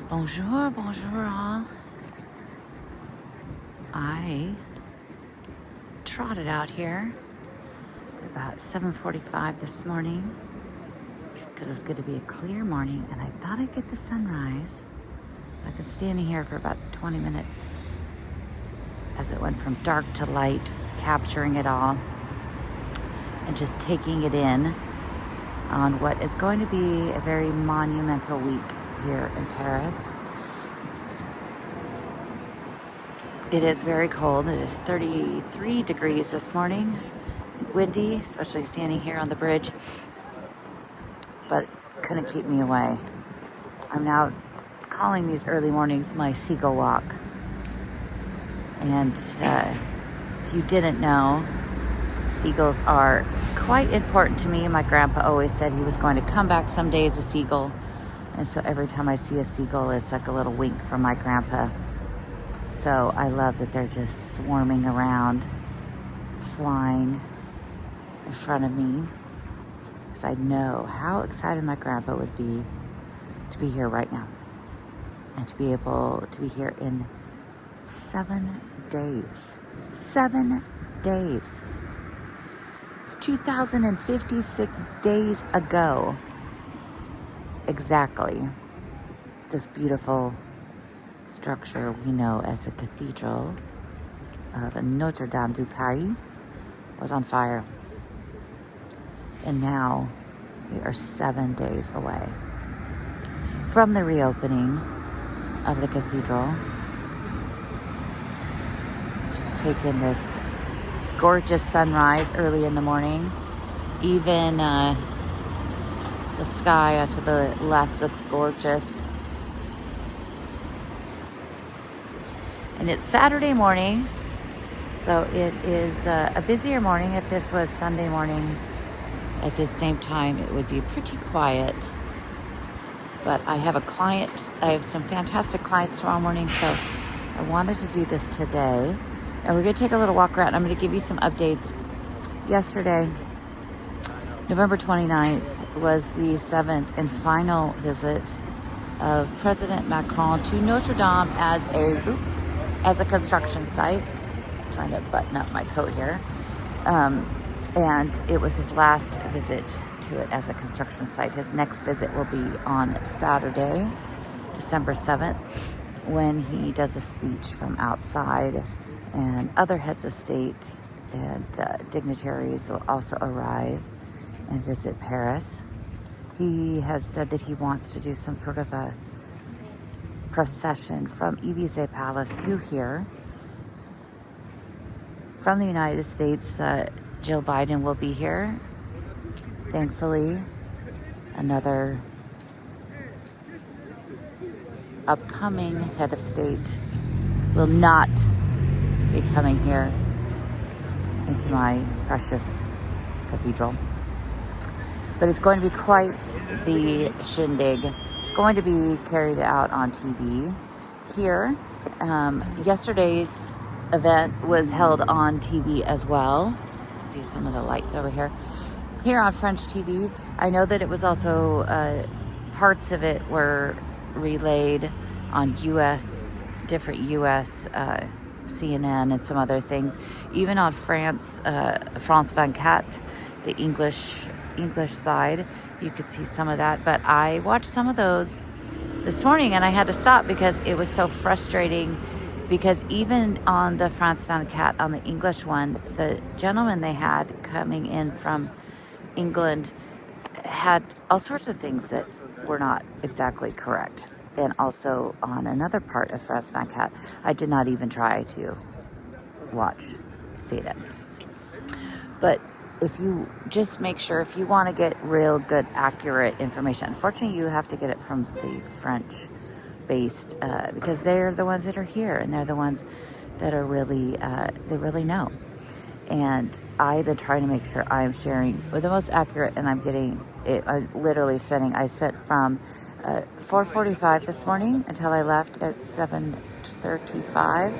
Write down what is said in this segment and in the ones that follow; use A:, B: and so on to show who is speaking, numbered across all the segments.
A: Bonjour, bonjour all. I trotted out here at about 7:45 this morning because it was going to be a clear morning and I thought I'd get the sunrise. I've been standing here for about 20 minutes as it went from dark to light, capturing it all and just taking it in on what is going to be a very monumental week here in Paris. It is very cold. It is 33 degrees this morning. Windy, especially standing here on the bridge. But couldn't keep me away. I'm now calling these early mornings my seagull walk. And if you didn't know, seagulls are quite important to me. My grandpa always said he was going to come back someday as a seagull. And so every time I see a seagull, it's like a little wink from my grandpa. So I love that they're just swarming around, flying in front of me. Because I know how excited my grandpa would be to be here right now. And to be able to be here in 7 days. 7 days. It's 2,056 days ago. Exactly. This beautiful structure we know as the cathedral of Notre Dame de Paris was on fire. And now we are 7 days away from the reopening of the cathedral. Just taking this gorgeous sunrise early in the morning. Even the sky out to the left looks gorgeous. And it's Saturday morning, so it is a busier morning. If this was Sunday morning at this same time, it would be pretty quiet. But I have a client, I have some fantastic clients tomorrow morning, so I wanted to do this today. And we're going to take a little walk around. I'm going to give you some updates. Yesterday, November 29th, was the 7th and final visit of President Macron to Notre Dame as a construction site. I'm trying to button up my coat here. And it was his last visit to it as a construction site. His next visit will be on Saturday, December 7th, when he does a speech from outside, and other heads of state and dignitaries will also arrive and visit Paris. He has said that he wants to do some sort of a procession from Élysée Palace to here. From the United States, Jill Biden will be here. Thankfully, another upcoming head of state will not be coming here into my precious cathedral. But it's going to be quite the shindig. It's going to be carried out on TV here. Yesterday's event was held on TV as well. See some of the lights over here. Here on French TV, I know that it was also, parts of it were relayed on different US CNN and some other things. Even on France 24, the English side, you could see some of that. But I watched some of those this morning and I had to stop because it was so frustrating. Because even on the France 24, on the English one, the gentleman they had coming in from England had all sorts of things that were not exactly correct. And also on another part of France 24, I did not even try to see it. But if you just make sure, if you want to get real good, accurate information, unfortunately you have to get it from the French based, because they're the ones that are here and they're the ones that are really, they really know. And I've been trying to make sure I'm sharing with the most accurate, and I'm getting it. I spent from 4:45 this morning until I left at 7:35.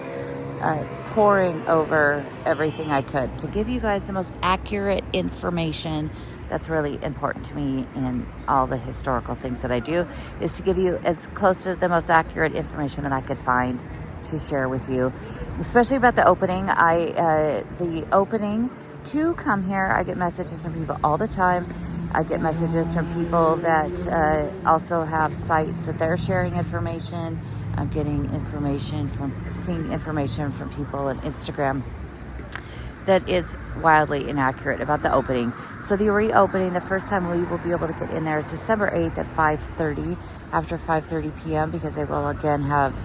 A: poring over everything I could to give you guys the most accurate information. That's really important to me in all the historical things that I do, is to give you as close to the most accurate information that I could find to share with you, especially about the opening. The opening to come here, I get messages from people all the time. I get messages from people that also have sites that they're sharing information. I'm getting seeing information from people on Instagram that is wildly inaccurate about the opening. So the reopening, the first time we will be able to get in there, December 8th at 5:30, after 5:30 p.m., because they will again have,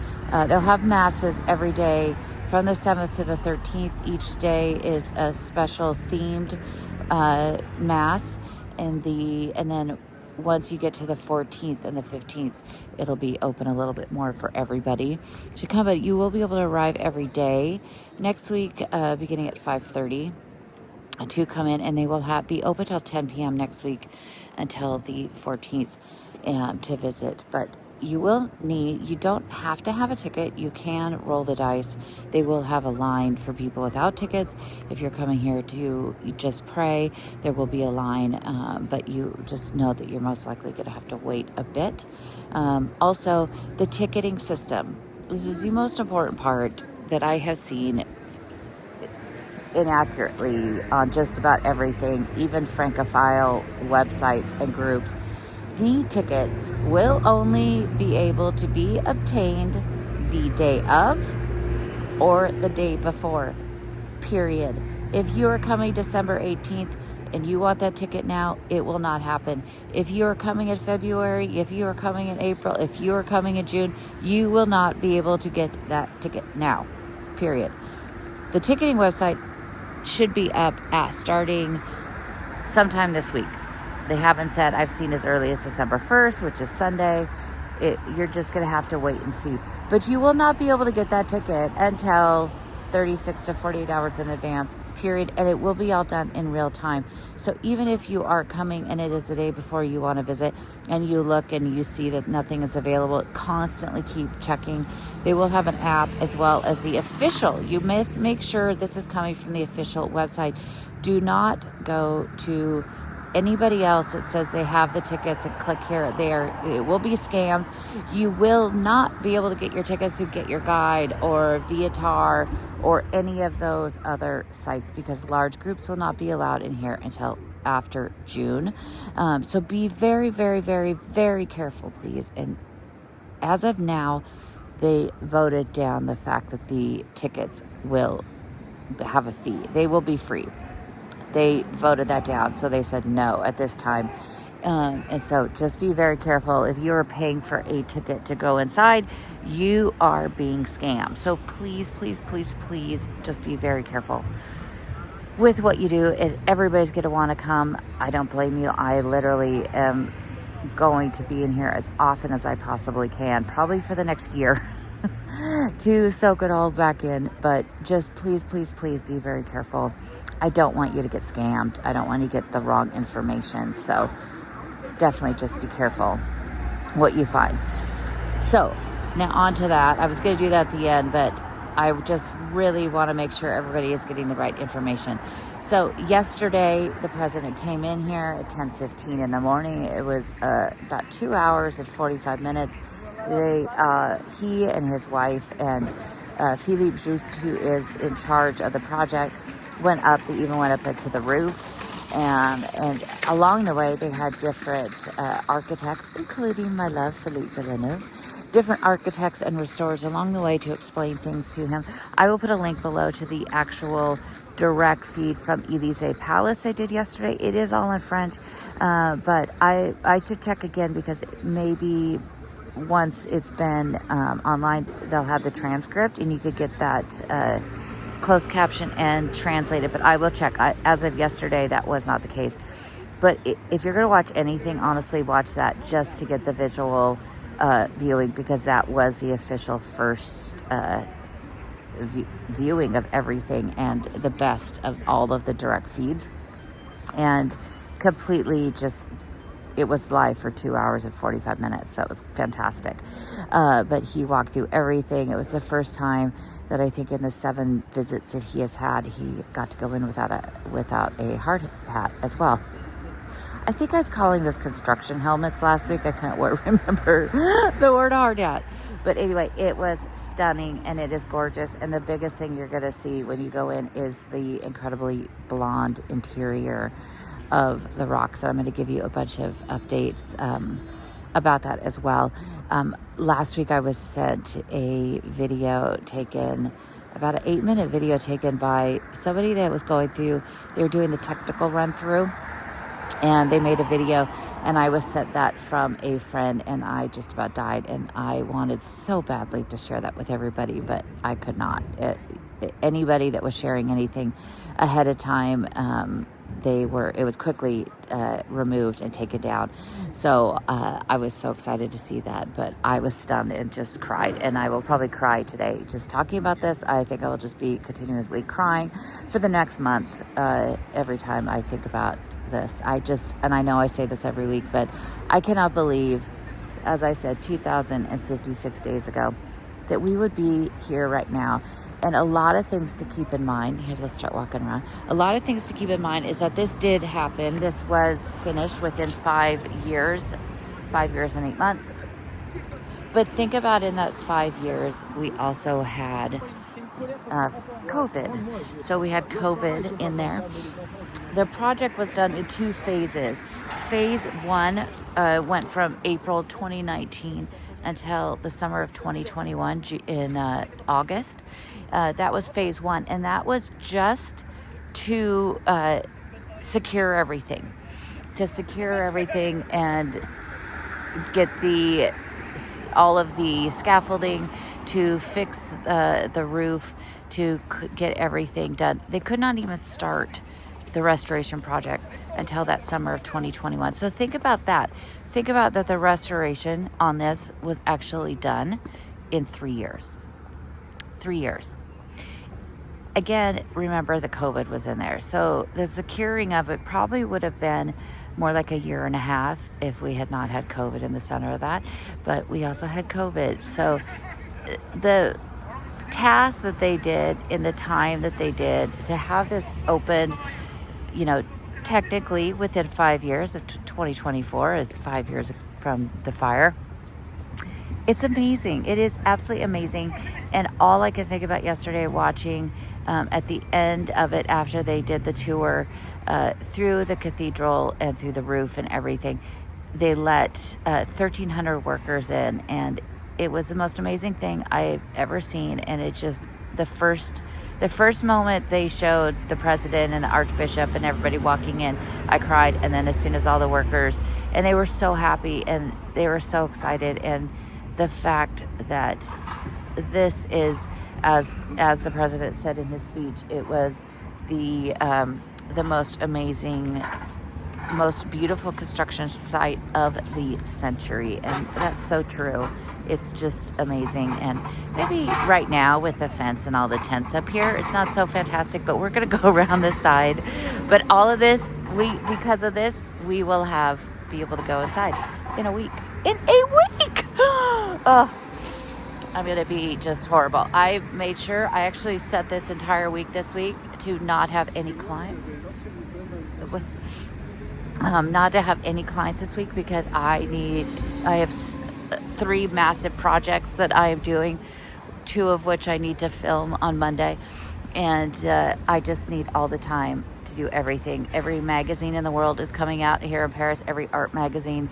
A: they'll have masses every day from the 7th to the 13th. Each day is a special themed mass, and then once you get to the 14th and the 15th, it'll be open a little bit more for everybody to come. But you will be able to arrive every day next week, beginning at 5:30, to come in, and they will be open till 10 p.m. next week until the 14th to visit. But you don't have to have a ticket. You can roll the dice. They will have a line for people without tickets. If you're coming here to just pray, there will be a line, but you just know that you're most likely going to have to wait a bit. Also, the ticketing system. This is the most important part that I have seen inaccurately on just about everything, even Francophile websites and groups. The tickets will only be able to be obtained the day of or the day before, period. If you are coming December 18th and you want that ticket now, it will not happen. If you are coming in February, if you are coming in April, if you are coming in June, you will not be able to get that ticket now, period. The ticketing website should be up starting sometime this week. They haven't said. I've seen as early as December 1st, which is Sunday. You're just going to have to wait and see. But you will not be able to get that ticket until 36 to 48 hours in advance, period. And it will be all done in real time. So even if you are coming and it is the day before you want to visit and you look and you see that nothing is available, constantly keep checking. They will have an app as well as the official. You must make sure this is coming from the official website. Do not go to anybody else that says they have the tickets and click here. It will be scams. You will not be able to get your tickets through Get Your Guide or Viator or any of those other sites, because large groups will not be allowed in here until after June. So be very, very, very, very careful, please. And as of now, they voted down the fact that the tickets will have a fee. They will be free. They voted that down, so they said no at this time. And so just be very careful. If you are paying for a ticket to go inside, you are being scammed. So please, please, please, please just be very careful with what you do. And everybody's going to want to come. I don't blame you. I literally am going to be in here as often as I possibly can, probably for the next year, to soak it all back in. But just please, please, please be very careful. I don't want you to get scammed. I don't want you to get the wrong information. So definitely just be careful what you find. So now on to that. I was going to do that at the end, but I just really want to make sure everybody is getting the right information. So yesterday, the president came in here at 10:15 in the morning. It was about 2 hours and 45 minutes. He and his wife and Philippe Just, who is in charge of the project, went up. They even went up into the roof, and along the way they had different architects, including my love Philippe Villeneuve, different architects and restorers along the way to explain things to him. I will put a link below to the actual direct feed from Elysee Palace I did yesterday. It is all in French, but I should check again, because maybe once it's been online, they'll have the transcript and you could get that closed caption and translate it. But I will check. As of yesterday, that was not the case. But if you're going to watch anything, honestly, watch that just to get the visual viewing, because that was the official first viewing of everything and the best of all of the direct feeds, and completely just it was live for 2 hours and 45 minutes, so it was fantastic. But he walked through everything. It was the first time that I think in the 7 visits that he has had, he got to go in without a hard hat as well. I think I was calling this construction helmets last week. I can't remember the word hard hat. But anyway, it was stunning and it is gorgeous. And the biggest thing you're going to see when you go in is the incredibly blonde interior of the rocks. And I'm going to give you a bunch of updates about that as well. Last week I was sent a video taken, about an 8-minute video taken by somebody that was going through, they were doing the technical run through. And they made a video, and I was sent that from a friend, and I just about died. And I wanted so badly to share that with everybody, but I could not. Anybody that was sharing anything ahead of time, it was quickly removed and taken down. So I was so excited to see that, but I was stunned and just cried. And I will probably cry today just talking about this. I think I will just be continuously crying for the next month every time I think about this. And I know I say this every week, but I cannot believe, as I said, 2,056 days ago, that we would be here right now. And a lot of things to keep in mind. Here, let's start walking around. A lot of things to keep in mind is that this did happen. This was finished within 5 years and 8 months. But think about in that 5 years, we also had COVID. So we had COVID in there. The project was done in 2 phases. Phase 1 went from April 2019 until the summer of 2021 in August. That was phase 1, and that was just to secure everything. To secure everything and get all of the scaffolding, to fix the roof, to get everything done. They could not even start the restoration project until that summer of 2021. So think about that. Think about that the restoration on this was actually done in 3 years. 3 years. Again, remember the COVID was in there. So the securing of it probably would have been more like 1.5 years if we had not had COVID in the center of that. But we also had COVID. So the task that they did in the time that they did to have this open, technically within 5 years of 2024 is 5 years from the fire. It's amazing. It is absolutely amazing. And all I can think about yesterday watching at the end of it, after they did the tour through the cathedral and through the roof and everything, they let 1,300 workers in, and it was the most amazing thing I've ever seen. And it just, the first moment they showed the president and the archbishop and everybody walking in, I cried. And then as soon as all the workers, and they were so happy and they were so excited. And the fact that this is, as the president said in his speech, it was the most amazing, most beautiful construction site of the century. And that's so true. It's just amazing. And maybe right now with the fence and all the tents up here, it's not so fantastic, but we're going to go around this side. But all of this, because of this, we will be able to go inside in a week. In a week! Oh, I'm going to be just horrible. I made sure I actually set this entire week this week to not have any clients. Not to have any clients this week because I have 3 massive projects that I am doing, 2 of which I need to film on Monday. And I just need all the time to do everything. Every magazine in the world is coming out here in Paris. Every art magazine,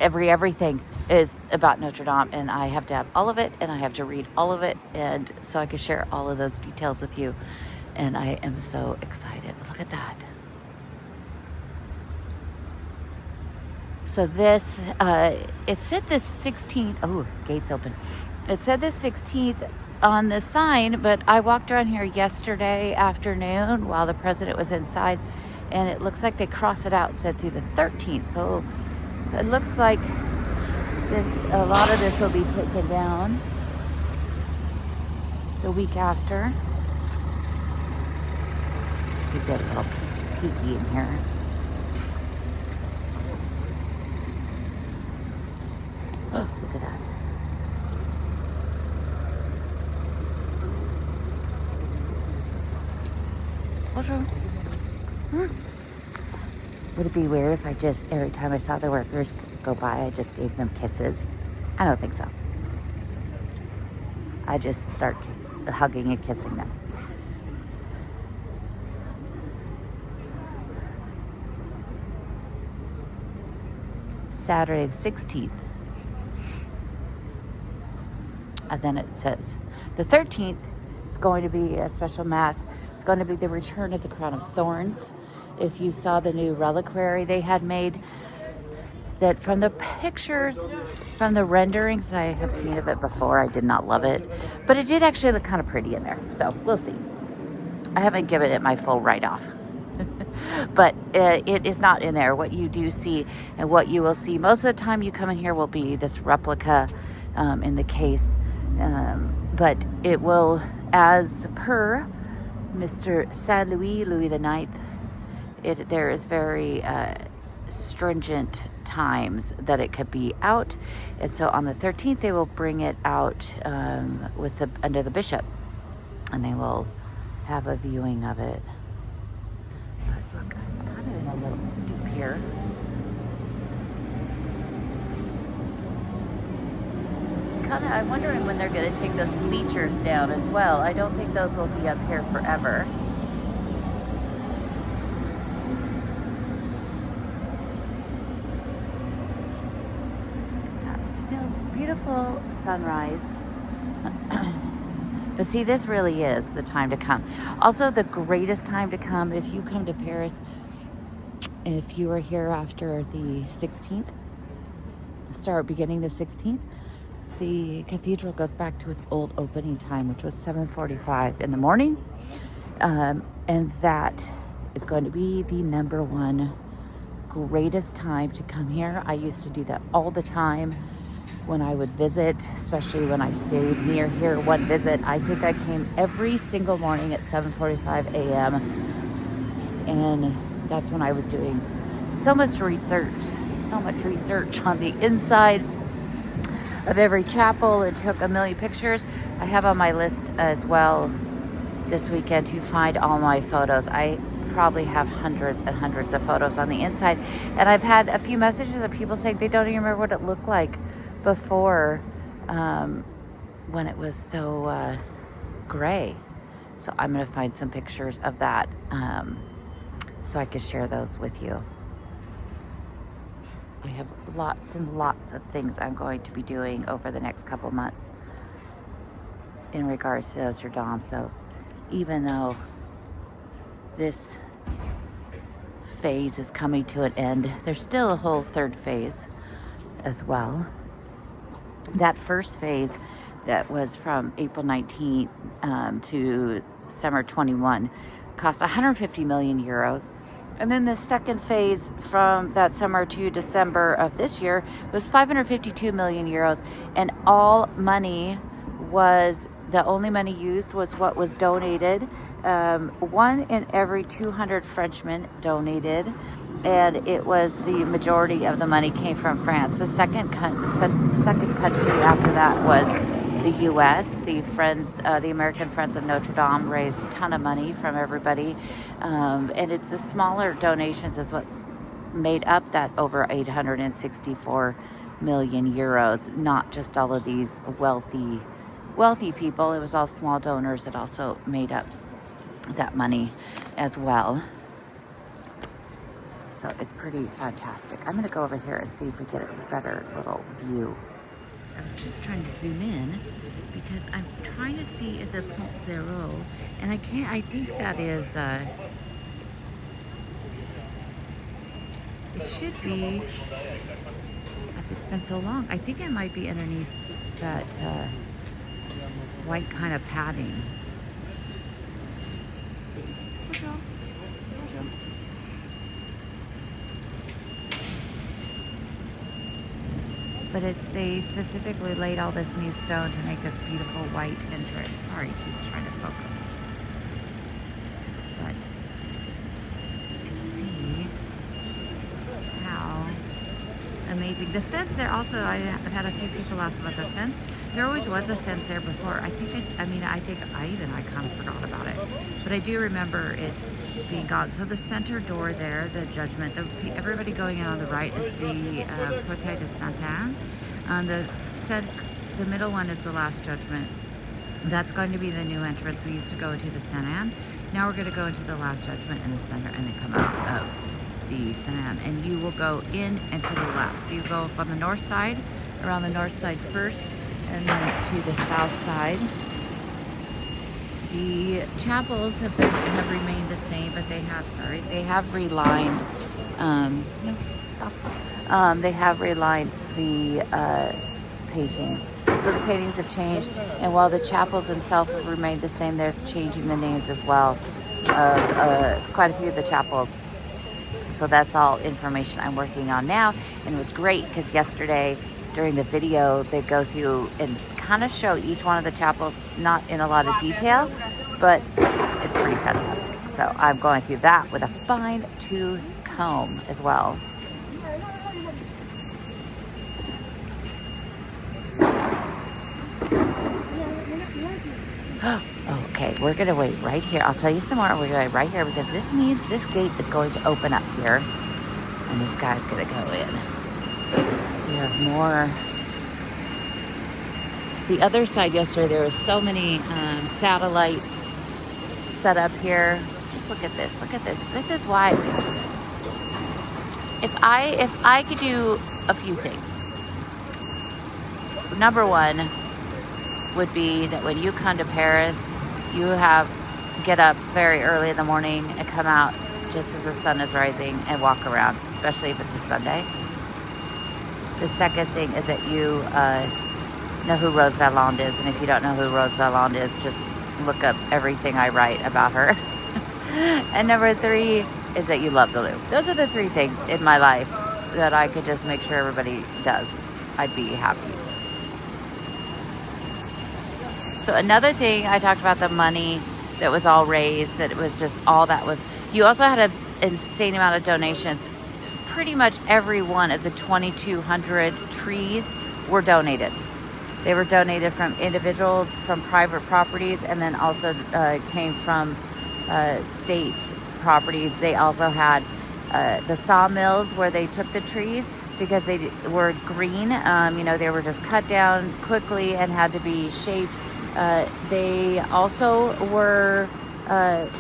A: everything is about Notre Dame. And I have to have all of it, and I have to read all of it. And so I can share all of those details with you. And I am so excited. Look at that. So this, it said the 16th, oh, gates open. It said the 16th on the sign, but I walked around here yesterday afternoon while the president was inside, and it looks like they crossed it out, said through the 13th. So it looks like a lot of this will be taken down the week after. Let's see, get a little peeky in here. Bonjour. Would it be weird if I just, every time I saw the workers go by, I just gave them kisses? I don't think so. I just start hugging and kissing them. Saturday the 16th. And then it says the 13th is going to be a special mass. It's going to be the return of the crown of thorns. If you saw the new reliquary they had made, that from the pictures, from the renderings, I have seen of it before. I did not love it, but it did actually look kind of pretty in there. So we'll see. I haven't given it my full write-off. But it is not in there. What you do see and what you will see most of the time you come in here will be this replica in the case. But it will, as per Mr. Saint Louis, Louis IX, there is very stringent times that it could be out. And so on the 13th, they will bring it out under the bishop. And they will have a viewing of it. But look, I'm kind of in a little stoop here. I'm wondering when they're going to take those bleachers down as well. I don't think those will be up here forever. Look at that. Still, it's beautiful sunrise. But see, this really is the time to come. Also, the greatest time to come if you come to Paris, if you are here after the 16th, beginning the 16th, the cathedral goes back to its old opening time, which was 7:45 in the morning. And that is going to be the number one greatest time to come here. I used to do that all the time when I would visit, especially when I stayed near here. One visit, I think I came every single morning at 7:45 a.m. And that's when I was doing so much research on the inside of every chapel, and took a million pictures. I have on my list as well this weekend to find all my photos. I probably have hundreds and hundreds of photos on the inside, and I've had a few messages of people saying they don't even remember what it looked like before, when it was so gray. So I'm going to find some pictures of that so I can share those with you. I have lots and lots of things I'm going to be doing over the next couple months in regards to Notre Dame. So even though this phase is coming to an end, there's still a whole third phase as well. That first phase that was from April 19th to summer 21 cost 150 million euros. And then the second phase from that summer to December of this year was 552 million euros. And all money the only money used was what was donated. 1 in every 200 Frenchmen donated. And it was the majority of the money came from France. The second country after that was the U.S. The American Friends of Notre Dame raised a ton of money from everybody. And it's the smaller donations is what made up that over 864 million euros, not just all of these wealthy people. It was all small donors that also made up that money as well. So it's pretty fantastic. I'm going to go over here and see if we get a better little view. I was just trying to zoom in because I'm trying to see the Pont Zero, and I can't. I think that is. It should be. It's been so long. I think it might be underneath that white kind of padding. But they specifically laid all this new stone to make this beautiful white entrance. Sorry, it keeps trying to focus. But you can see how amazing. The fence there also, I've had a few people ask about the fence. There always was a fence there before. I think I kind of forgot about it. But I do remember it being gone. So the center door there, the judgment, everybody going in on the right is the Portail de Sainte-Anne. The middle one is the Last Judgment. That's going to be the new entrance. We used to go into the Sainte Anne. Now we're going to go into the Last Judgment in the center and then come out of the Sainte Anne. And you will go in and to the left. So you go up on the north side, around the north side first, and then to the south side. The chapels have remained the same, but they have relined. They have relined the paintings. So the paintings have changed, and while the chapels themselves have remained the same, they're changing the names as well of quite a few of the chapels. So that's all information I'm working on now, and it was great because yesterday during the video they go through and kind of show each one of the chapels, not in a lot of detail, but it's pretty fantastic. So I'm going through that with a fine-tooth comb as well. Okay, we're gonna wait right here. I'll tell you some more. We're gonna wait right here because this means this gate is going to open up here, and this guy's gonna go in. We have more. The other side yesterday, there were so many satellites set up here. Just look at this. Look at this. This is why. If I could do a few things. Number one would be that when you come to Paris, you get up very early in the morning and come out just as the sun is rising and walk around, especially if it's a Sunday. The second thing is that you know who Rose Valland is, and if you don't know who Rose Valland is, just look up everything I write about her. And number three is that you love the Louvre. Those are the three things in my life that I could just make sure everybody does. I'd be happy. So another thing, I talked about the money that was all raised, that it was just all that was. You also had an insane amount of donations. Pretty much every one of the 2,200 trees were donated. They were donated from individuals, from private properties, and then also came from state properties. They also had the sawmills where they took the trees because they were green. They were just cut down quickly and had to be shaped. They also were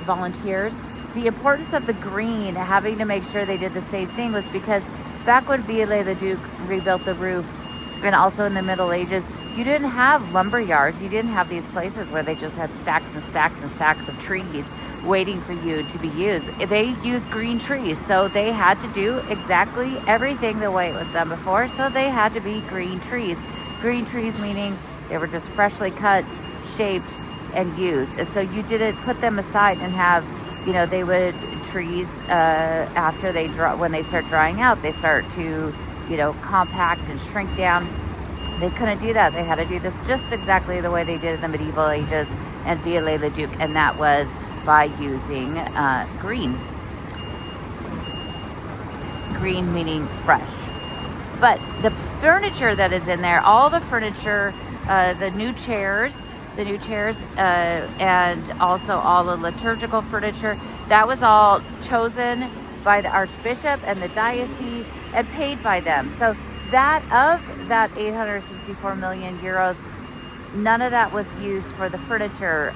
A: volunteers. The importance of the green, having to make sure they did the same thing, was because back when Viollet-le-Duc rebuilt the roof, and also in the Middle Ages, you didn't have lumber yards. You didn't have these places where they just had stacks and stacks and stacks of trees waiting for you to be used. They used green trees, so they had to do exactly everything the way it was done before, so they had to be green trees. Green trees meaning they were just freshly cut, shaped, and used. And so you didn't put them aside and have, they would, trees after when they start drying out, they start to, compact and shrink down. They couldn't do that. They had to do this just exactly the way they did in the medieval ages and Viollet-le-Duc, and that was by using green. Green meaning fresh. But the furniture that is in there, all the furniture, the new chairs, and also all the liturgical furniture, that was all chosen by the Archbishop and the diocese and paid by them. So that 864 million euros, none of that was used for the furniture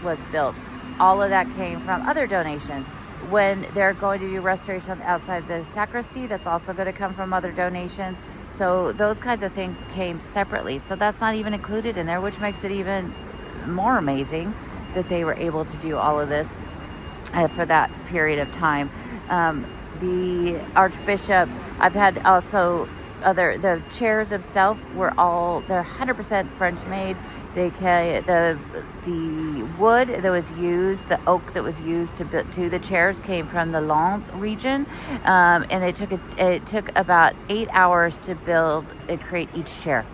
A: was built. All of that came from other donations. When they're going to do restoration outside the sacristy, that's also going to come from other donations. So those kinds of things came separately. So that's not even included in there, which makes it even more amazing that they were able to do all of this for that period of time. The Archbishop, I've had also the chairs themselves they're 100% French made. The wood that was used, the oak that was used to the chairs came from the Landes region, and it took about 8 hours to build and create each chair,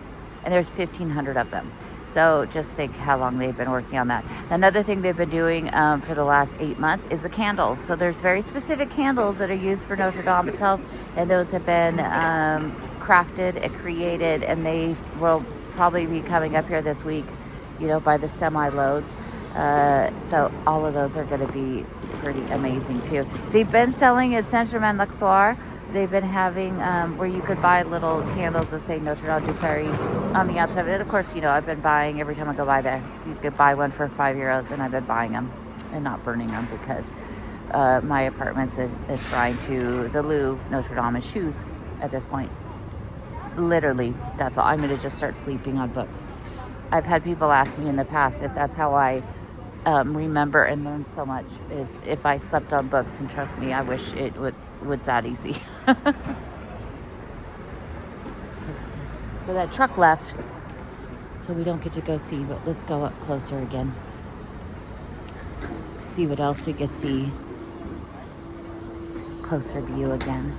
A: and there's 1,500 of them. So just think how long they've been working on that. Another thing they've been doing for the last 8 months is the candles. So there's very specific candles that are used for Notre Dame itself, and those have been crafted and created, and they will probably be coming up here this week, by the semi-load. So all of those are going to be pretty amazing too. They've been selling at Saint-Germain-l'Auxerrois. They've been having where you could buy little candles that say Notre Dame du Paris on the outside. And of course, I've been buying every time I go by there. You could buy one for €5, and I've been buying them and not burning them because my apartment's a shrine to the Louvre, Notre Dame, and shoes at this point. Literally, that's all. I'm going to just start sleeping on books. I've had people ask me in the past if that's how I remember and learn so much, is if I slept on books, and trust me, I wish it was that easy. So that truck left, so we don't get to go see, but let's go up closer again. See what else we can see. Closer view again.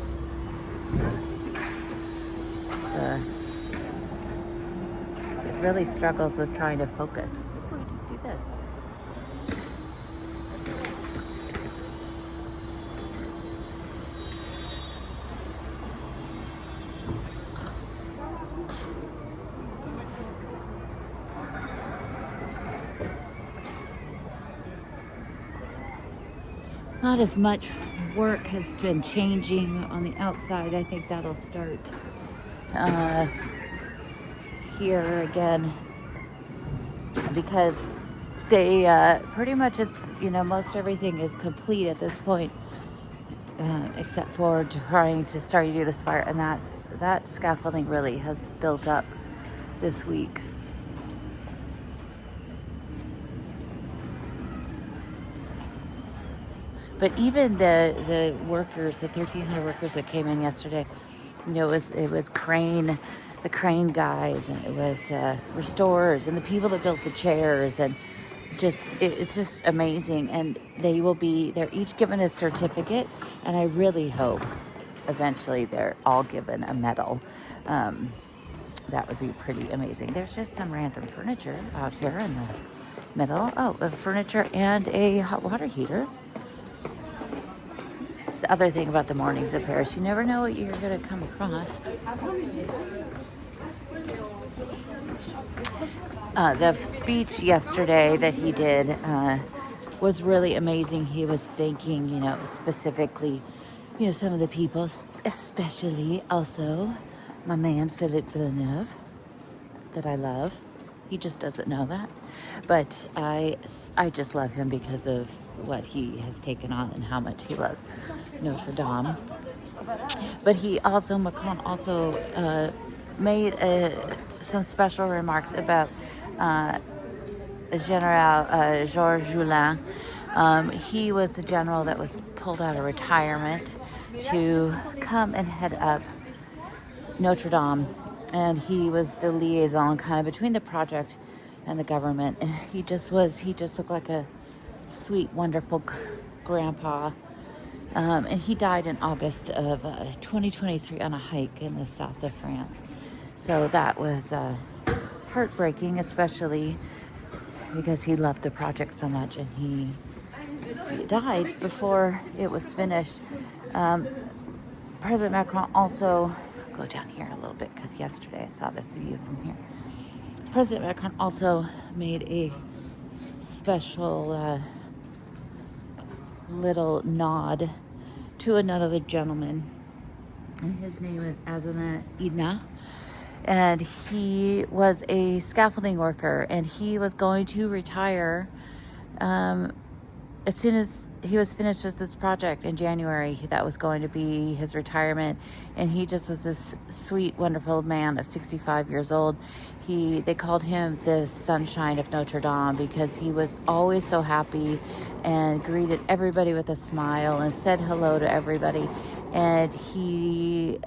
A: It really struggles with trying to focus. We just do this. Not as much work has been changing on the outside. I think that'll start here again, because they pretty much, it's most everything is complete at this point, except for trying to start to do this fire, and that scaffolding really has built up this week. But even the workers, the 1,300 workers that came in yesterday, it was the crane guys, and it was restorers, and the people that built the chairs, and it's just amazing. And they're each given a certificate, and I really hope eventually they're all given a medal. That would be pretty amazing. There's just some random furniture out here in the middle. Oh, a furniture and a hot water heater. It's the other thing about the mornings in Paris. You never know what you're going to come across. The speech yesterday that he did was really amazing. He was thanking, specifically, some of the people, especially also my man, Philippe Villeneuve, that I love. He just doesn't know that. But I just love him because of what he has taken on and how much he loves Notre Dame. But Macron also made some special remarks about General Georges Joulin. He was the general that was pulled out of retirement to come and head up Notre Dame. And he was the liaison kind of between the project and the government. And he just looked like a sweet, wonderful grandpa. And he died in August of 2023 on a hike in the south of France. So that was heartbreaking, especially because he loved the project so much, and he died before it was finished. President Macron also, I'll go down here a little bit because yesterday I saw this view from here. President Macron also made a special little nod to another gentleman, and his name is Azana Idna. And he was a scaffolding worker, and he was going to retire as soon as he was finished with this project in January. That was going to be his retirement, and he just was this sweet, wonderful man of 65 years old. They called him the sunshine of Notre Dame because he was always so happy and greeted everybody with a smile and said hello to everybody. And he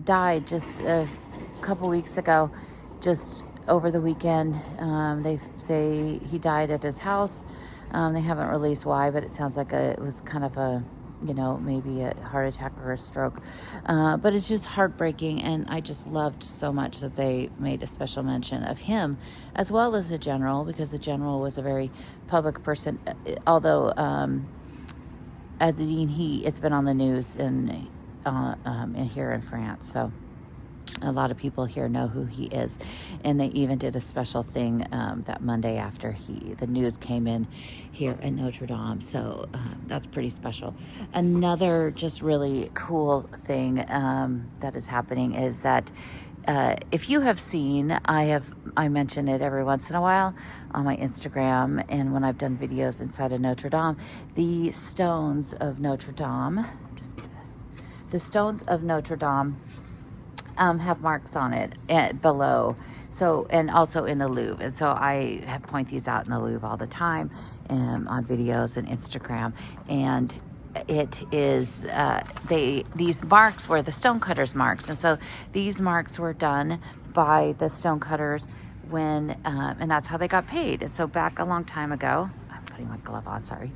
A: died just a couple weeks ago, just over the weekend. He died at his house. They haven't released why, but it sounds like it was kind of a, maybe a heart attack or a stroke. But it's just heartbreaking, and I just loved so much that they made a special mention of him, as well as the general, because the general was a very public person, although as a dean, it's been on the news in here in France. So A lot of people here know who he is, and they even did a special thing that Monday after the news came in here at Notre Dame. So that's pretty special. Another just really cool thing that is happening is that if you have seen, I mention it every once in a while on my Instagram, and when I've done videos inside of Notre Dame, the stones of Notre Dame. The stones of Notre Dame have marks on it below. So, and also in the Louvre. And so I point these out in the Louvre all the time on videos and Instagram. And it is, these marks were the stonecutters' marks. And so these marks were done by the stonecutters when, and that's how they got paid. And so back a long time ago, I'm putting my glove on, sorry.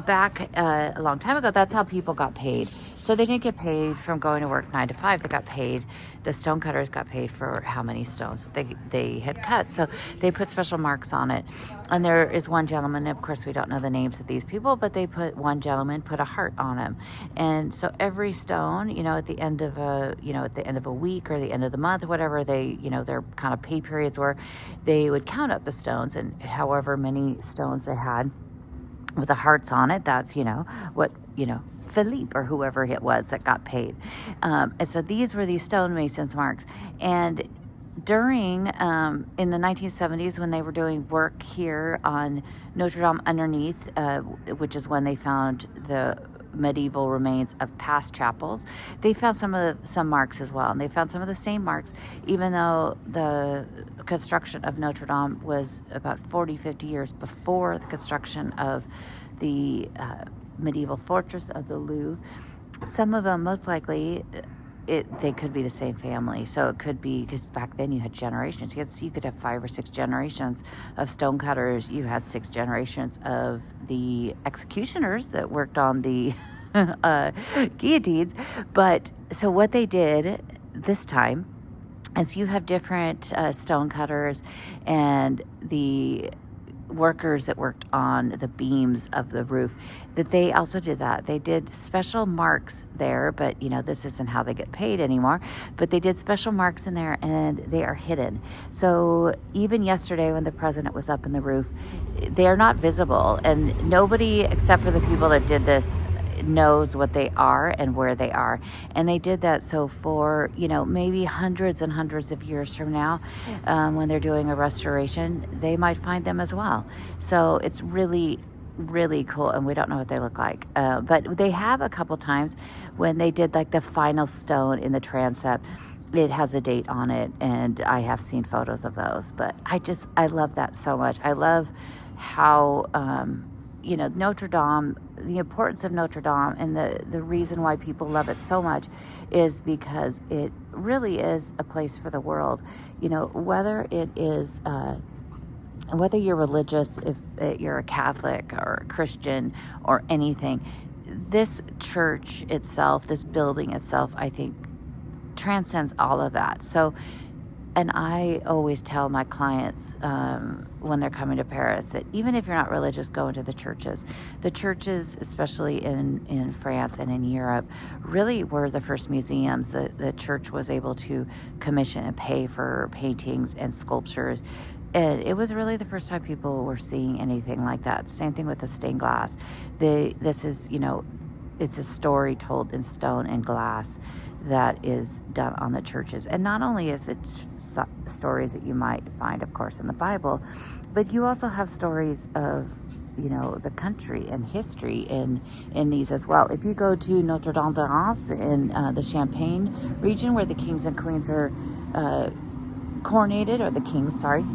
A: Back a long time ago, that's how people got paid. So they didn't get paid from going to work 9 to 5. They got paid, the stonecutters got paid for how many stones they had cut. So they put special marks on it. And there is one gentleman, of course we don't know the names of these people, but one gentleman put a heart on him. And so every stone, at the end of a week or the end of the month, whatever their kind of pay periods were, they would count up the stones, and however many stones they had with the hearts on it, that's, what, Philippe or whoever it was that got paid. And so these were these stonemasons' marks. And during, in the 1970s, when they were doing work here on Notre Dame underneath, which is when they found the medieval remains of past chapels, they found some marks as well. And they found some of the same marks, even though the construction of Notre Dame was about 50 years before the construction of the medieval fortress of the Louvre. Some of them, most likely, they could be the same family. So it could be, because back then you had generations. You could have 5 or 6 generations of stonecutters. You had 6 generations of the executioners that worked on the guillotines. But so what they did this time is you have different stonecutters and the workers that worked on the beams of the roof, that they also did that. They did special marks there, but this isn't how they get paid anymore, but they did special marks in there, and they are hidden. So even yesterday when the president was up in the roof, they are not visible, and nobody except for the people that did this knows what they are and where they are. And they did that so for maybe hundreds and hundreds of years from now, when they're doing a restoration, they might find them as well. So it's really, really cool, and we don't know what they look like, but they have a couple times when they did like the final stone in the transept. It has a date on it, and I have seen photos of those. But I love that so much. I love how Notre Dame, the importance of Notre Dame, and the reason why people love it so much is because it really is a place for the world. Whether it is, whether you're religious, if you're a Catholic or a Christian or anything, this church itself, this building itself, I think transcends all of that. So, and I always tell my clients when they're coming to Paris that even if you're not religious, go into the churches. The churches, especially in France and in Europe, really were the first museums. The church was able to commission and pay for paintings and sculptures. And it was really the first time people were seeing anything like that. Same thing with the stained glass. This is, it's a story told in stone and glass that is done on the churches. And not only is it stories that you might find, of course, in the Bible, but you also have stories of, the country and history in these as well. If you go to Notre Dame de Reims in the Champagne region, where the kings and queens are coronated, or the kings, sorry,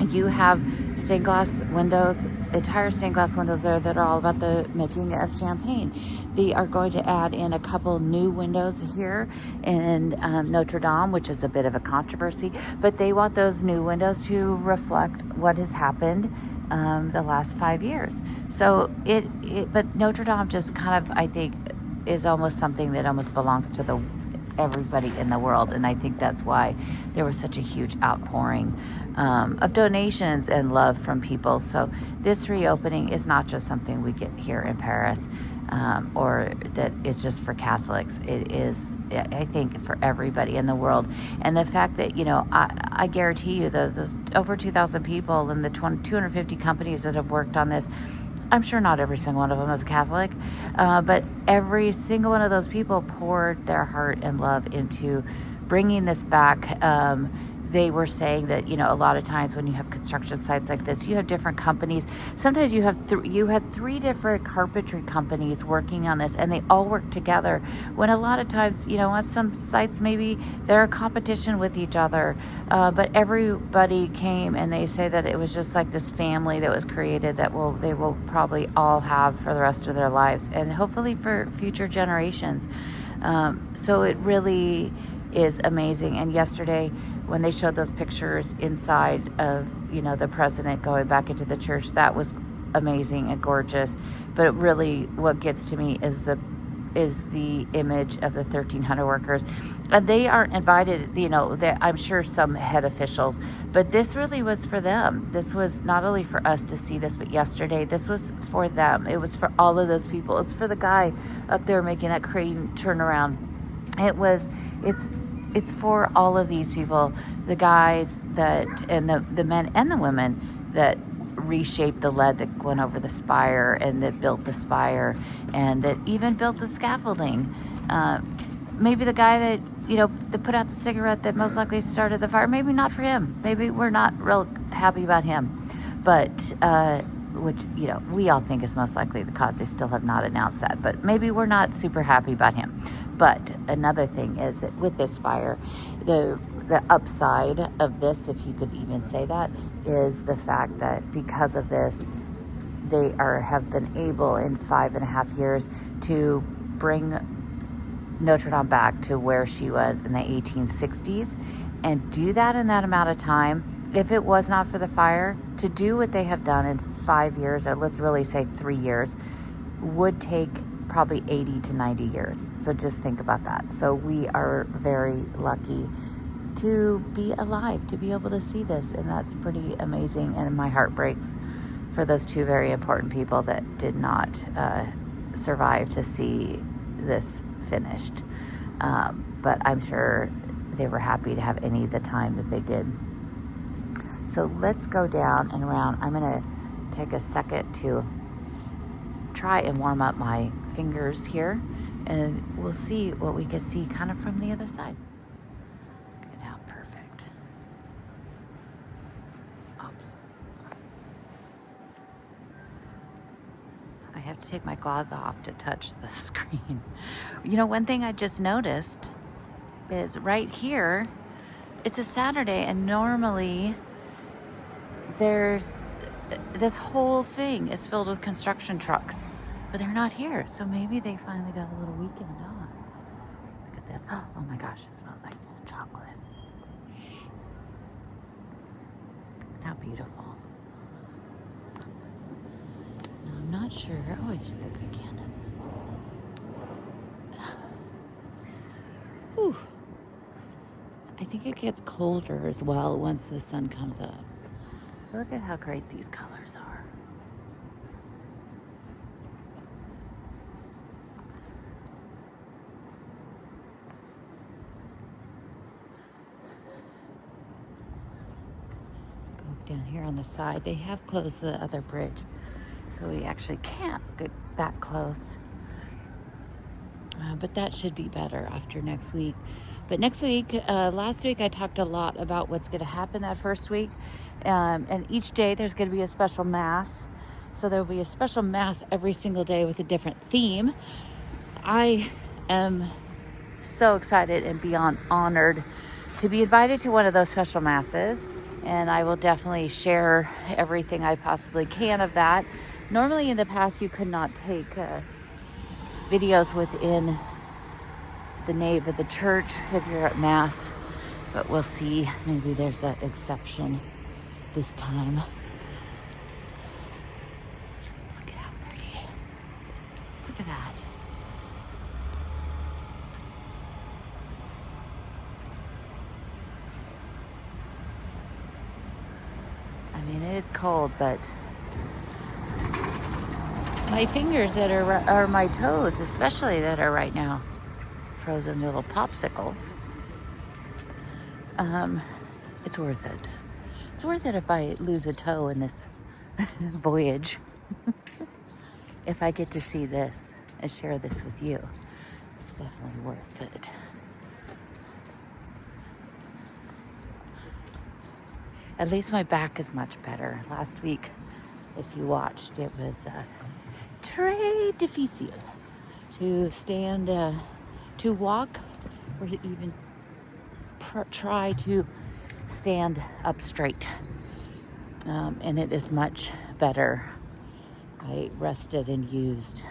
A: you have stained glass windows, entire stained glass windows there that are all about the making of champagne. They are going to add in a couple new windows here in Notre Dame, which is a bit of a controversy, but they want those new windows to reflect what has happened the last 5 years. So but Notre Dame just kind of, I think, is almost something that almost belongs to the everybody in the world. And I think that's why there was such a huge outpouring of donations and love from people. So this reopening is not just something we get here in Paris, or that is just for Catholics. It is, I think, for everybody in the world. And the fact that, I guarantee you, those over 2,000 people and the 250 companies that have worked on this, I'm sure not every single one of them is Catholic, but every single one of those people poured their heart and love into bringing this back. They were saying that, a lot of times when you have construction sites like this, you have different companies. Sometimes you have three different carpentry companies working on this, and they all work together. When a lot of times, on some sites, maybe they're a competition with each other. But everybody came, and they say that it was just like this family that was created that they will probably all have for the rest of their lives, and hopefully for future generations. So it really is amazing. And yesterday, when they showed those pictures inside of, the president going back into the church, that was amazing and gorgeous. But it really, what gets to me is the image of the 1,300 workers. And they aren't invited, I'm sure some head officials, but this really was for them. This was not only for us to see this, but yesterday, this was for them. It was for all of those people. It's for the guy up there making that crane turn around. It's for all of these people, the guys and the men and the women that reshaped the lead that went over the spire, and that built the spire, and that even built the scaffolding. Maybe the guy that put out the cigarette that most likely started the fire, maybe not for him. Maybe we're not real happy about him. But, which, we all think is most likely the cause. They still have not announced that. But maybe we're not super happy about him. But another thing is that with this fire, the upside of this, if you could even say that, is the fact that because of this, they have been able in 5.5 years to bring Notre Dame back to where she was in the 1860s, and do that in that amount of time. If it was not for the fire, to do what they have done in 5 years, or let's really say 3 years, would take probably 80 to 90 years. So just think about that. So we are very lucky to be alive, to be able to see this, and that's pretty amazing. And my heart breaks for those two very important people that did not survive to see this finished. But I'm sure they were happy to have any of the time that they did. So let's go down and around. I'm going to take a second to try and warm up my fingers here, and we'll see what we can see kind of from the other side. Good, how perfect. Oops. I have to take my glove off to touch the screen. One thing I just noticed is right here, it's a Saturday, and normally there's this whole thing is filled with construction trucks, but they're not here. So maybe they finally got a little weekend off. Look at this. Oh my gosh, it smells like chocolate. How beautiful. Now, I'm not sure. Oh, I just think I can. Whew. I think it gets colder as well once the sun comes up. Look at how great these colors are. Go down here on the side. They have closed the other bridge, so we actually can't get that close. But that should be better after next week. But next week, last week I talked a lot about what's going to happen that first week. And each day there's going to be a special mass. So there will be a special mass every single day with a different theme. I am so excited and beyond honored to be invited to one of those special masses. And I will definitely share everything I possibly can of that. Normally in the past, you could not take videos within the nave of the church if you're at mass. But we'll see. Maybe there's an exception this time. Look at how pretty. Look at that. mean, it is cold, but my fingers that are my toes, especially that are right now frozen little popsicles. It's worth it. It's worth it if I lose a toe in this voyage. If I get to see this and share this with you, it's definitely worth it. At least my back is much better. Last week, if you watched, it was très difficile to stand, to walk, or to even try to stand up straight. And it is much better. I rested and used.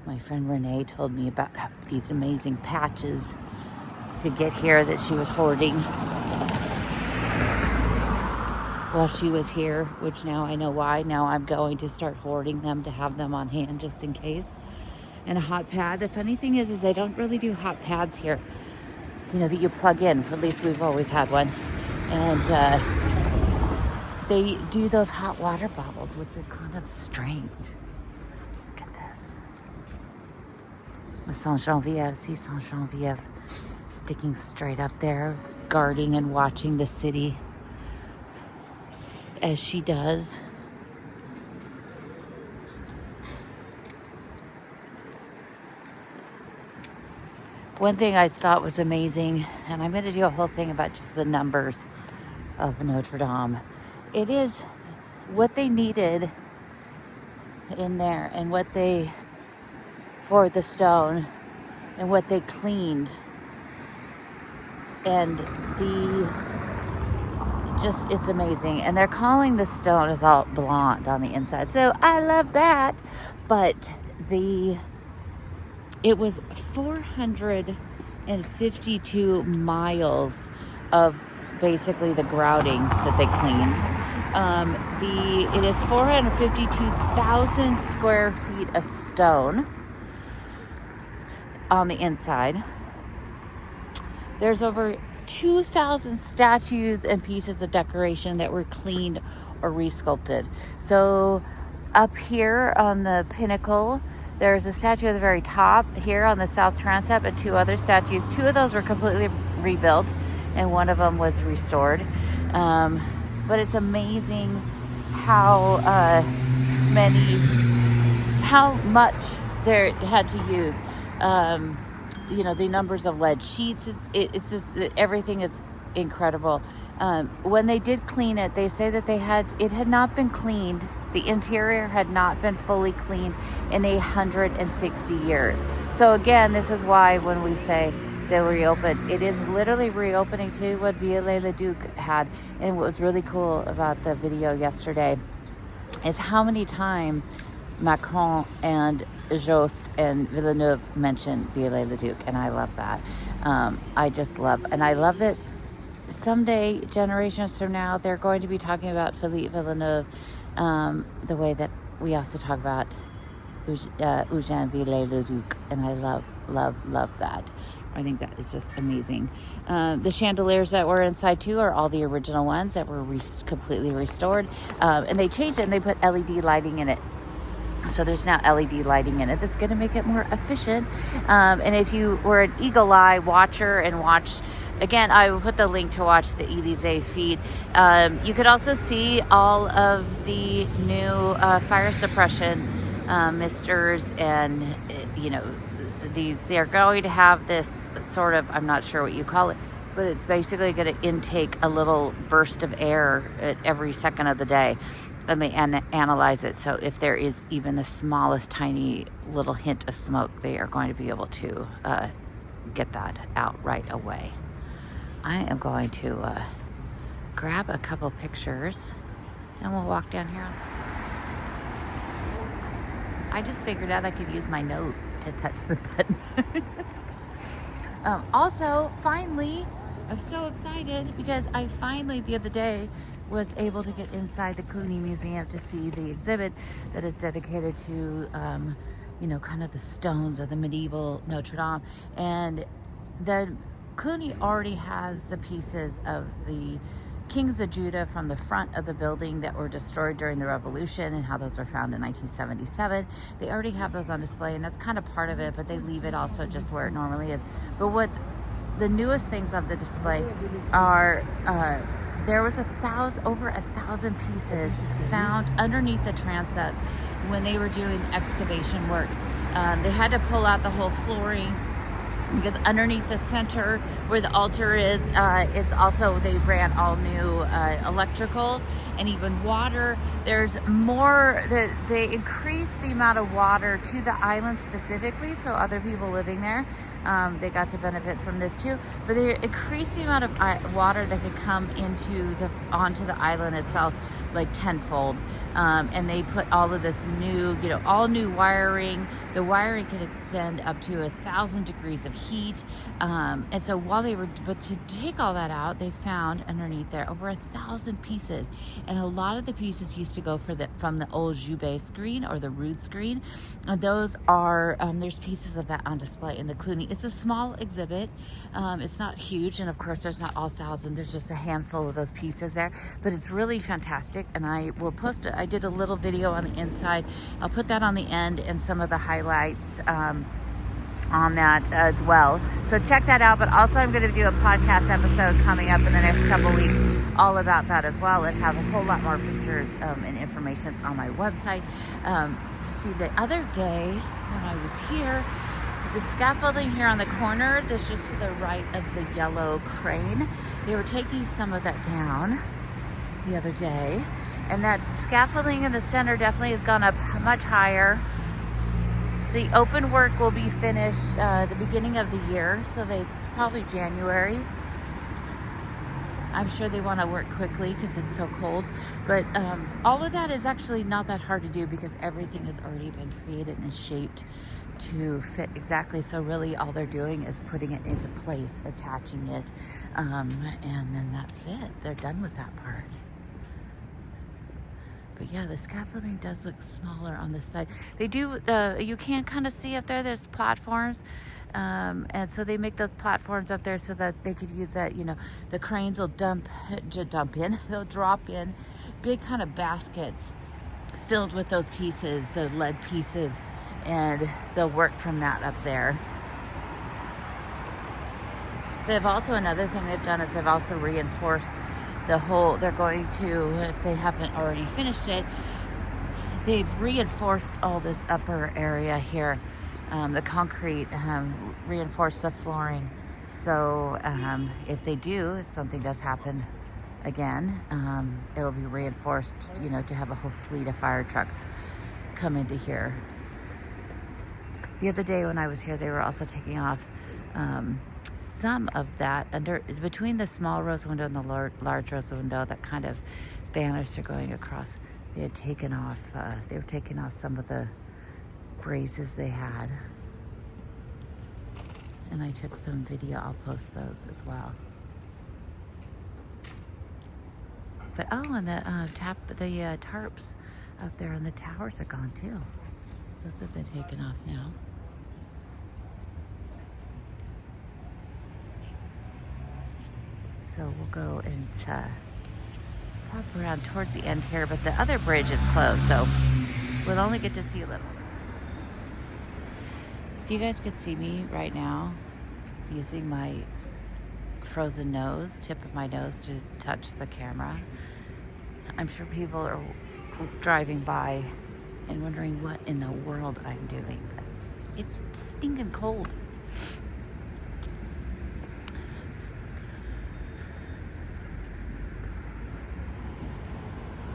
A: My friend Renee told me about these amazing patches you could get here that she was hoarding while she was here, which now I know why. Now I'm going to start hoarding them to have them on hand just in case. And a hot pad. The funny thing is they don't really do hot pads here, that you plug in. At least we've always had one. And they do those hot water bottles, which are kind of strange. Look at this. Saint-Geneviève, see Saint-Geneviève sticking straight up there, guarding and watching the city as she does. One thing I thought was amazing, and I'm going to do a whole thing about just the numbers of Notre Dame. It is what they needed in there and what they, for the stone, and what they cleaned. And it's amazing. And they're calling the stone is all blonde on the inside. So I love that. But it was 452 miles of basically the grouting that they cleaned. It is 452,000 square feet of stone on the inside. There's over 2,000 statues and pieces of decoration that were cleaned or resculpted. So up here on the pinnacle, there's a statue at the very top here on the south transept and two other statues. Two of those were completely rebuilt and one of them was restored. But it's amazing how much they had to use. The numbers of lead sheets, it's just, everything is incredible. When they did clean it, they say that it had not been cleaned. The interior had not been fully cleaned in 160 years. So again, this is why when we say that it reopens, it is literally reopening to what Viollet-le-Duc had. And what was really cool about the video yesterday is how many times Macron and Jost and Villeneuve mentioned Viollet-le-Duc, and I love that. I love that someday, generations from now, they're going to be talking about Philippe Villeneuve the way that we also talk about Eugène Viollet-le-Duc, and I love that. I think that is just amazing. The chandeliers that were inside too are all the original ones that were completely restored, and they changed it and they put LED lighting in it. So there's now LED lighting in it that's going to make it more efficient. And if you were an eagle eye watcher and watched, again, I will put the link to watch the Élysée feed. You could also see all of the new fire suppression misters, and they're going to have this sort of, I'm not sure what you call it, but it's basically going to intake a little burst of air at every second of the day. And they analyze it. So if there is even the smallest tiny little hint of smoke, they are going to be able to get that out right away. I am going to grab a couple pictures and we'll walk down here. I just figured out I could use my nose to touch the button. Also, finally, I'm so excited because I finally, the other day, was able to get inside the Cluny Museum to see the exhibit that is dedicated to, kind of the stones of the medieval Notre Dame. And the Cluny already has the pieces of the kings of Judah from the front of the building that were destroyed during the Revolution and how those were found in 1977. They already have those on display, and that's kind of part of it, but they leave it also just where it normally is. But what's the newest things of the display are there was over 1,000 pieces found underneath the transept when they were doing excavation work. They had to pull out the whole flooring because underneath the center where the altar is also, they ran all new electrical and even water. There's more, they increased the amount of water to the island specifically, so other people living there, they got to benefit from this too. But they increased the amount of water that could come onto the island itself like tenfold. And they put all of this new, all new wiring. The wiring could extend up to 1,000 degrees of heat. And so but to take all that out, they found underneath there over 1,000 pieces. And a lot of the pieces used to go from the old Joubert screen or the Rude screen. Those are, there's pieces of that on display in the Cluny. It's a small exhibit. It's not huge. And of course, there's not all 1,000. There's just a handful of those pieces there. But it's really fantastic. And I will post it. I did a little video on the inside. I'll put that on the end and some of the highlights on that as well. So check that out. But also I'm going to do a podcast episode coming up in the next couple weeks all about that as well, and have a whole lot more pictures and information on my website. See, the other day when I was here, the scaffolding here on the corner, this just to the right of the yellow crane, they were taking some of that down the other day. And that scaffolding in the center definitely has gone up much higher. The open work will be finished the beginning of the year, so probably January. I'm sure they want to work quickly because it's so cold. But all of that is actually not that hard to do because everything has already been created and shaped to fit exactly. So really all they're doing is putting it into place, attaching it, and then that's it. They're done with that part. But yeah, the scaffolding does look smaller on this side. They do, you can kind of see up there's platforms. And so they make those platforms up there so that they could use that, the cranes will they'll drop in big kind of baskets filled with those pieces, the lead pieces, and they'll work from that up there. They've also, another thing they've done is they've also reinforced they're going to, if they haven't already finished it, they've reinforced all this upper area here. The concrete, reinforced the flooring. So if something does happen again, it'll be reinforced, to have a whole fleet of fire trucks come into here. The other day when I was here, they were also taking off some of that between the small rose window and the large rose window, that kind of banister going across. They were taking off some of the braces they had, and I took some video. I'll post those as well. But and the tarps up there on the towers are gone too. Those have been taken off now. So we'll go and pop around towards the end here, but the other bridge is closed, so we'll only get to see a little. If you guys could see me right now using my frozen tip of my nose to touch the camera, I'm sure people are driving by and wondering what in the world I'm doing. It's stinking cold.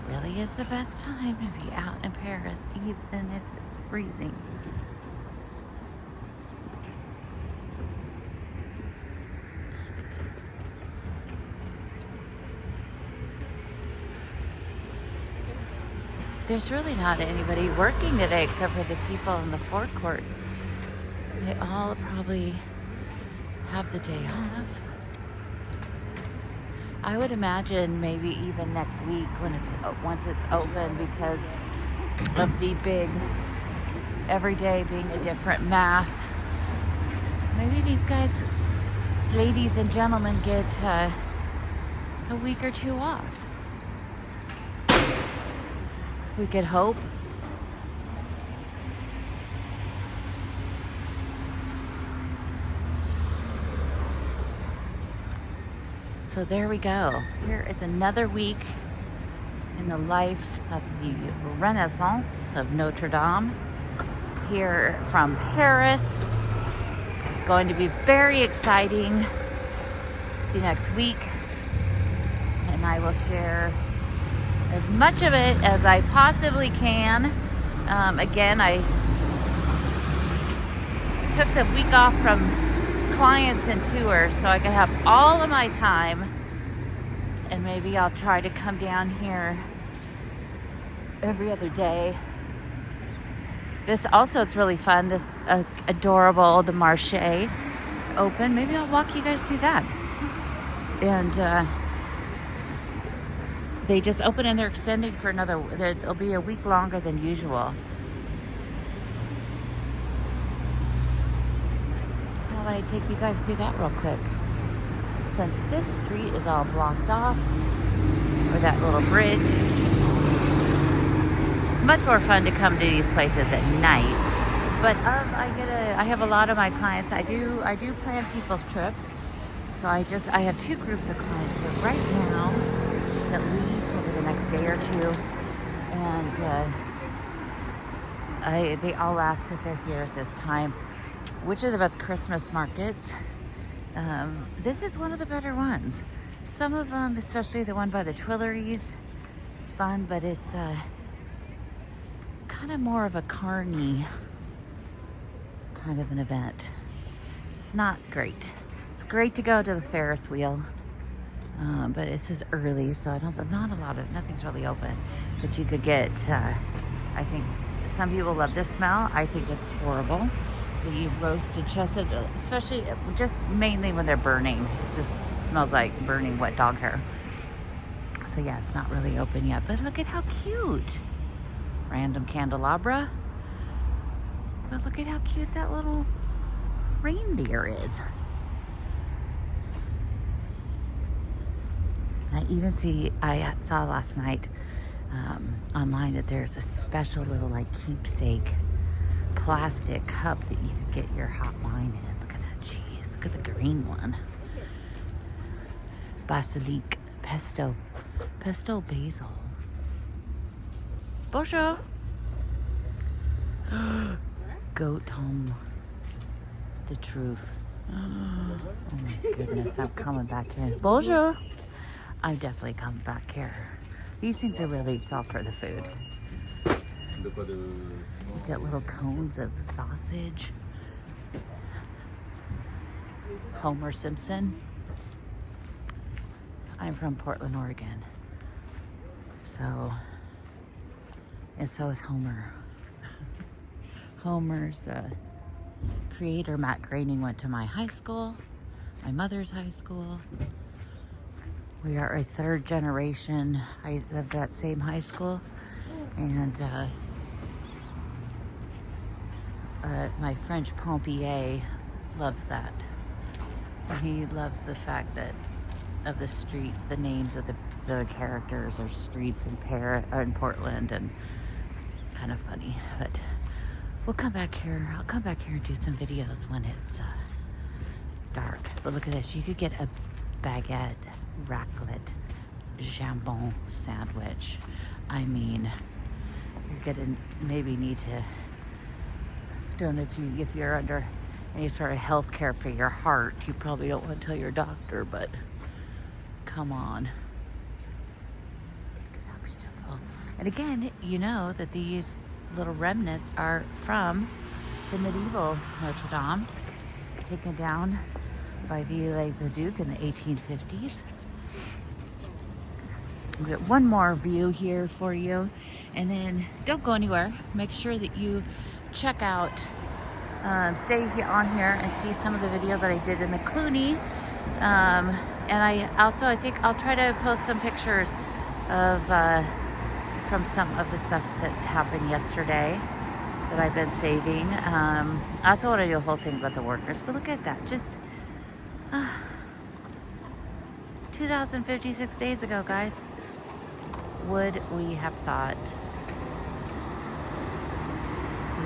A: Really is the best time to be out in Paris, even if it's freezing. There's really not anybody working today except for the people in the forecourt. They all probably have the day off. I would imagine maybe even next week once it's open, because of the big, every day being a different mass. Maybe these guys, ladies and gentlemen, get a week or two off. We could hope. So there we go. Here is another week in the life of the Renaissance of Notre Dame here from Paris. It's going to be very exciting the next week, and I will share as much of it as I possibly can. Again, I took the week off from clients and tours so I could have all of my time, and maybe I'll try to come down here every other day. This also, it's really fun, this adorable, the Marché open. Maybe I'll walk you guys through that. And they just open and they're extending for another, it'll be a week longer than usual. How about I take you guys through that real quick? Since this street is all blocked off, or that little bridge, it's much more fun to come to these places at night. But I have a lot of my clients. I do plan people's trips. So I have 2 groups of clients here right now that leave over the next day or two, and they all ask because they're here at this time, which are the best Christmas markets. This is one of the better ones. Some of them, especially the one by the Tuileries, is fun, but it's kind of more of a carny kind of an event. It's not great. It's great to go to the Ferris wheel, but this is early, so nothing's really open. But you could get, I think some people love this smell. I think it's horrible. The roasted chestnuts, especially just mainly when they're burning. It smells like burning wet dog hair. So yeah, it's not really open yet, but look at how cute. Random candelabra. But look at how cute that little reindeer is. I saw last night online that there's a special little like keepsake plastic cup that you can get your hot wine in. Look at that cheese. Look at the green one. Basilic, pesto basil. Bonjour. Goat home. The truth. Oh my goodness, I'm coming back in. Bonjour. I'm definitely coming back here. These things are really soft for the food. You get little cones of sausage. Homer Simpson. I'm from Portland, Oregon. And so is Homer. Homer's creator, Matt Groening, went to my high school, my mother's high school. We are a 3rd generation of that same high school. And my French Pompier loves that. And he loves the fact that of the street, the names of the characters or streets in Portland, and kind of funny. But we'll come back here. I'll come back here and do some videos when it's dark. But look at this. You could get a baguette, raclette, jambon sandwich. I mean, you're gonna maybe need to, don't know if you're under any sort of health care for your heart, you probably don't want to tell your doctor, but come on. Look at how beautiful. And again, you know that these little remnants are from the medieval Notre Dame, taken down by Viollet-le-Duc in the 1850s. We'll get one more view here for you, and then don't go anywhere. Make sure that you check out, stay on here and see some of the video that I did in the Cluny. And I think I'll try to post some pictures of from some of the stuff that happened yesterday that I've been saving. I also want to do a whole thing about the workers, but look at that. Just 2,056 days ago, guys. Would we have thought?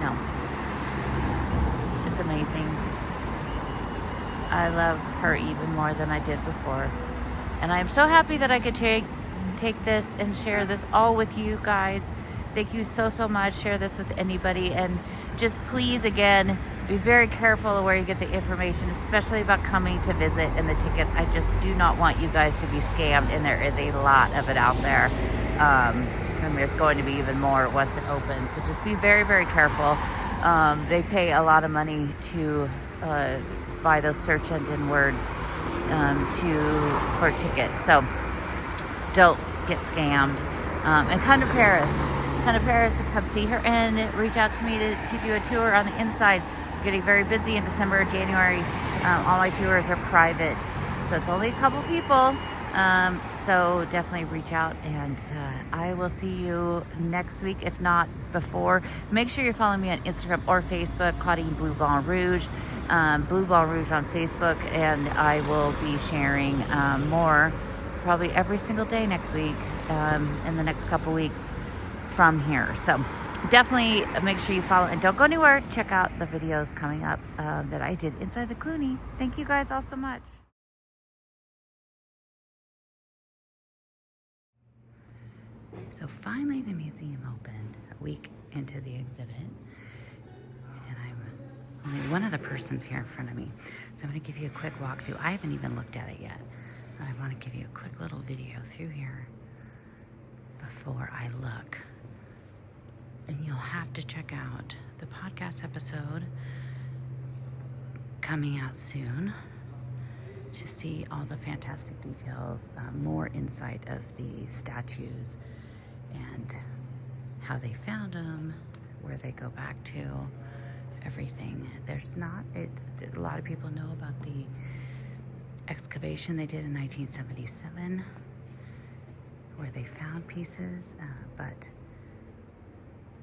A: No. It's amazing. I love her even more than I did before. And I'm so happy that I could take this and share this all with you guys. Thank you so much. Share this with anybody. And just please, again, be very careful of where you get the information, especially about coming to visit and the tickets. I just do not want you guys to be scammed, and there is a lot of it out there. And there's going to be even more once it opens. So just be very careful. They pay a lot of money to buy those search engine words for tickets. So don't get scammed. And come to Paris. Come to Paris and come see her and reach out to me to do a tour on the inside. I'm getting very busy in December, January. All my tours are private, so it's only a couple people. So definitely reach out, and I will see you next week, if not before. Make sure you're following me on Instagram or Facebook, Claudine Blue Ball Rouge, Blue Ball Rouge on Facebook, and I will be sharing more probably every single day next week, in the next couple weeks from here. So definitely make sure you follow, and don't go anywhere. Check out the videos coming up that I did inside the Cluny. Thank you guys all so much. So finally the museum opened a week into the exhibit, and I'm only one of the persons here in front of me. So I'm going to give you a quick walkthrough. I haven't even looked at it yet, but I want to give you a quick little video through here before I look. And you'll have to check out the podcast episode coming out soon to see all the fantastic details, more insight of the statues and how they found them, where they go back to, everything. A lot of people know about the excavation they did in 1977, where they found pieces, but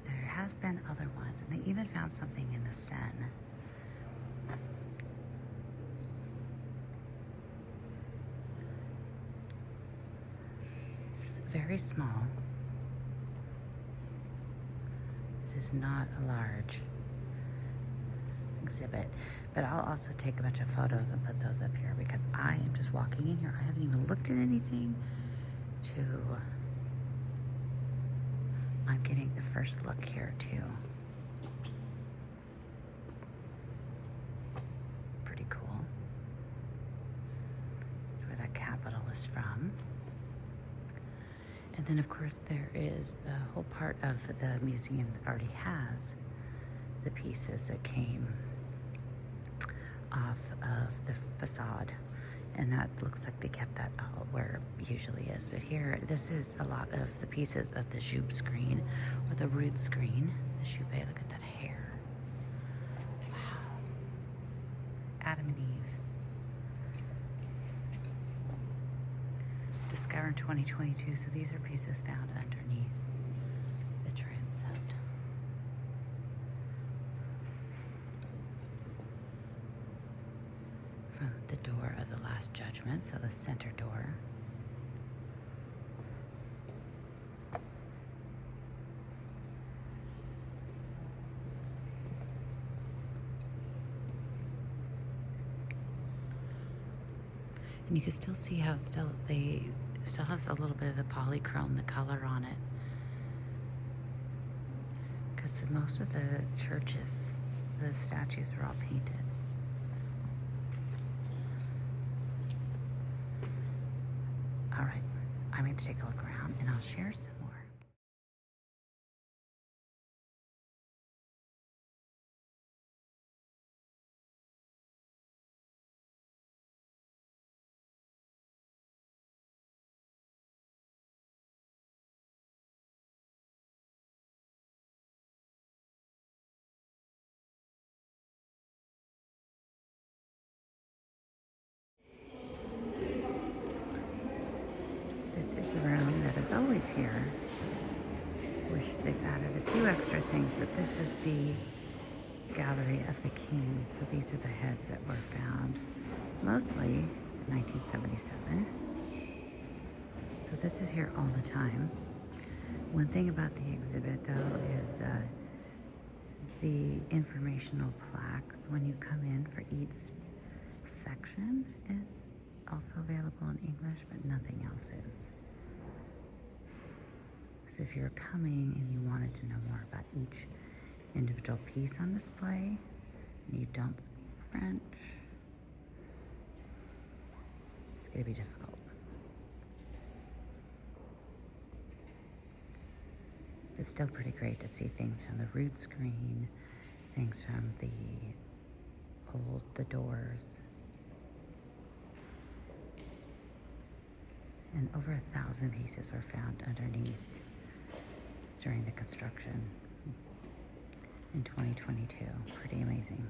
A: there have been other ones, and they even found something in the Seine. It's very small. This is not a large exhibit, but I'll also take a bunch of photos and put those up here, because I am just walking in here. I haven't even looked at anything. I'm getting the first look here too. It's pretty cool. That's where that capital is from. And then of course there is a whole part of the museum that already has the pieces that came off of the facade. And that looks like they kept that out where it usually is. But here, this is a lot of the pieces of the Joub screen, or the rood screen. The Joub, look at that hair. Wow. Adam and Eve. Discovered in 2022. So these are pieces found underneath the transept. From the door of the Last Judgment, so the center door. And you can still see how they still has a little bit of the polychrome, the color on it. Because most of the churches, the statues are all painted. All right, I'm going to take a look around and I'll share some more. This is the room that is always here. Wish they've added a few extra things, but this is the gallery of the kings. So these are the heads that were found, mostly 1977. So this is here all the time. One thing about the exhibit though is the informational plaques when you come in for each section is also available in English, but nothing else is. So if you're coming and you wanted to know more about each individual piece on display and you don't speak French, it's going to be difficult. It's still pretty great to see things from the root screen, things from the doors. And over 1,000 pieces were found underneath during the construction in 2022. Pretty amazing.